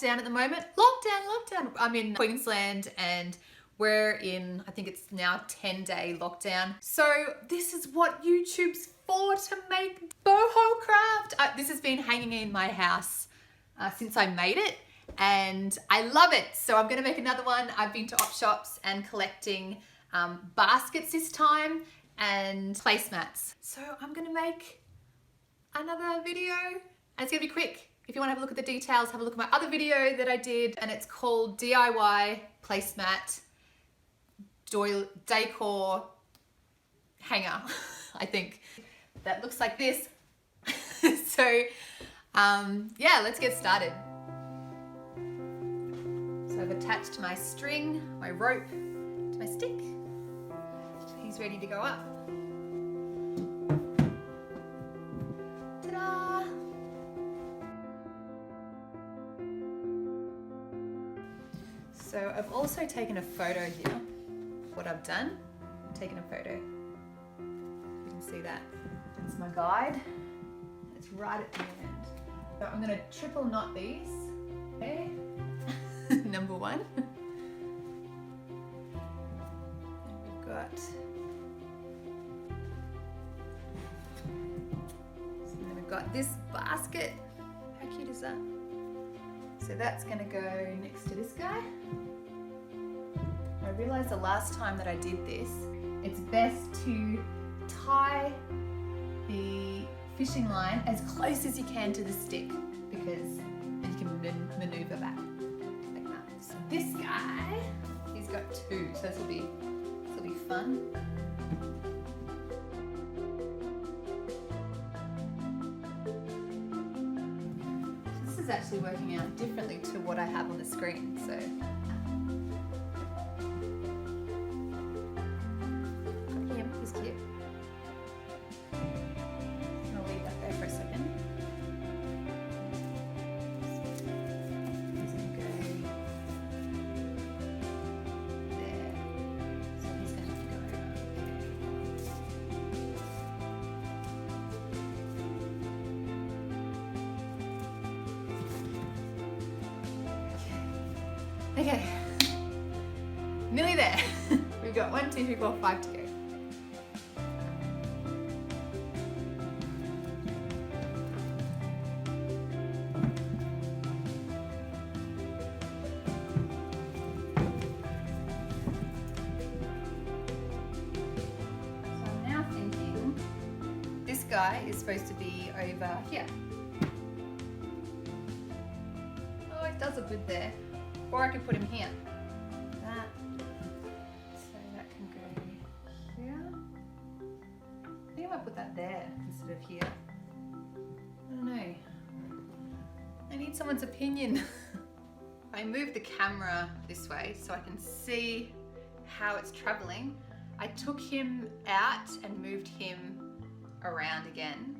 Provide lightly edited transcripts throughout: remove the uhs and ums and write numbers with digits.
lockdown at the moment. Lockdown. I'm in Queensland and we're in, I think it's now 10-day lockdown. So this is what YouTube's for, to make boho craft. This has been hanging in my house since I made it and I love it. So I'm gonna make another one. I've been to op shops and collecting baskets this time and placemats. So I'm gonna make another video and it's gonna be quick. If you wanna have a look at the details, have a look at my other video that I did and it's called DIY placemat decor hanger, I think. That looks like this. So yeah, let's get started. So I've attached my string, my rope to my stick. He's ready to go up. Ta-da! So I've also taken a photo here. What I've done, I've taken a photo. You can see that. It's my guide. It's right at the end. So I'm going to triple knot these. Okay. Number one. And we've got. So then we've got this basket. How cute is that? So that's going to go next to this guy. I realized the last time that I did this, it's best to tie the fishing line as close as you can to the stick because then you can maneuver back like that. So this guy, he's got two, so this will be fun. So this is actually working out differently to what I have on the screen. So. He's cute. I'll leave that there for a second. He's going to go there. So he's going to go there. Okay. Nearly there. We've got 1, 2, 3, 4, 5 to go. Guy is supposed to be over here. Oh, it does look good there. Or I could put him here. That. So that can go here. I think I might put that there instead of here. I don't know. I need someone's opinion. I moved the camera this way so I can see how it's traveling. I took him out and moved him around again,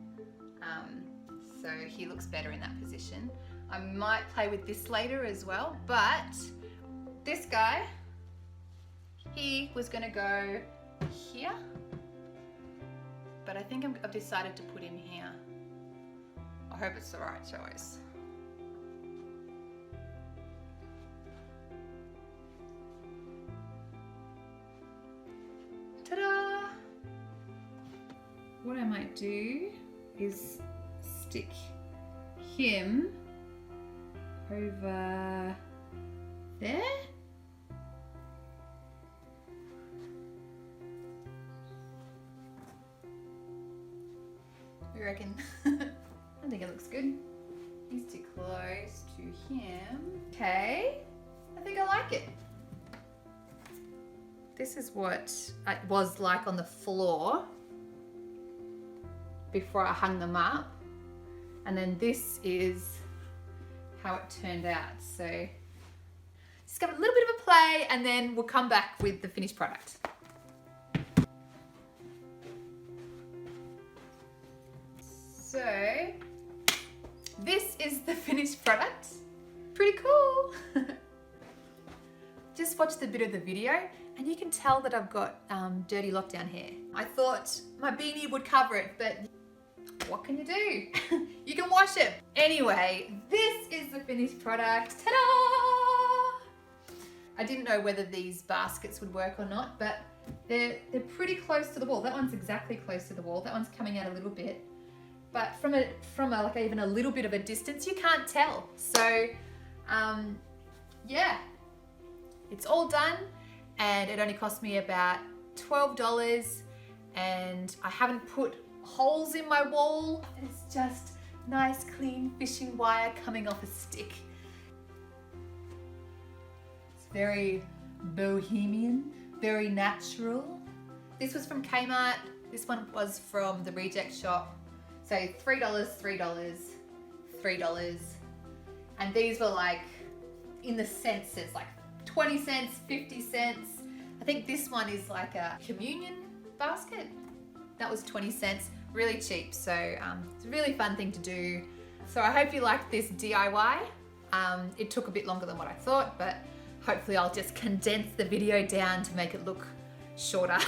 so he looks better in that position. I might play with this later as well, but this guy, he was going to go here, but I think I've decided to put him here. I hope it's the right choice. Ta-da! What I might do is stick him over there. You reckon? I think it looks good. He's too close to him. Okay, I think I like it. This is what it was like on the floor before I hung them up, and then this is how it turned out. So just got a little bit of a play and then we'll come back with the finished product. So this is the finished product. Pretty cool. Just watched a bit of the video and you can tell that I've got dirty lockdown hair. I thought my beanie would cover it, but what can you do? You can wash it. Anyway, this is is the finished product. Ta-da! I didn't know whether these baskets would work or not, but they're pretty close to the wall. That one's exactly close to the wall. That one's coming out a little bit. But from like even a little bit of a distance, you can't tell. So, yeah, it's all done, and it only cost me about $12, and I haven't put holes in my wall. It's just nice, clean fishing wire coming off a stick. It's very bohemian, very natural. This was from Kmart. This one was from the reject shop. So $3, $3, $3. And these were like in the cents, like 20 cents, 50 cents. I think this one is like a communion basket. That was 20 cents, really cheap. So it's a really fun thing to do. So I hope you liked this DIY. It took a bit longer than what I thought, but hopefully I'll just condense the video down to make it look shorter.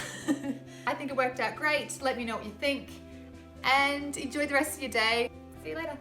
I think it worked out great. Let me know what you think, and enjoy the rest of your day. See you later.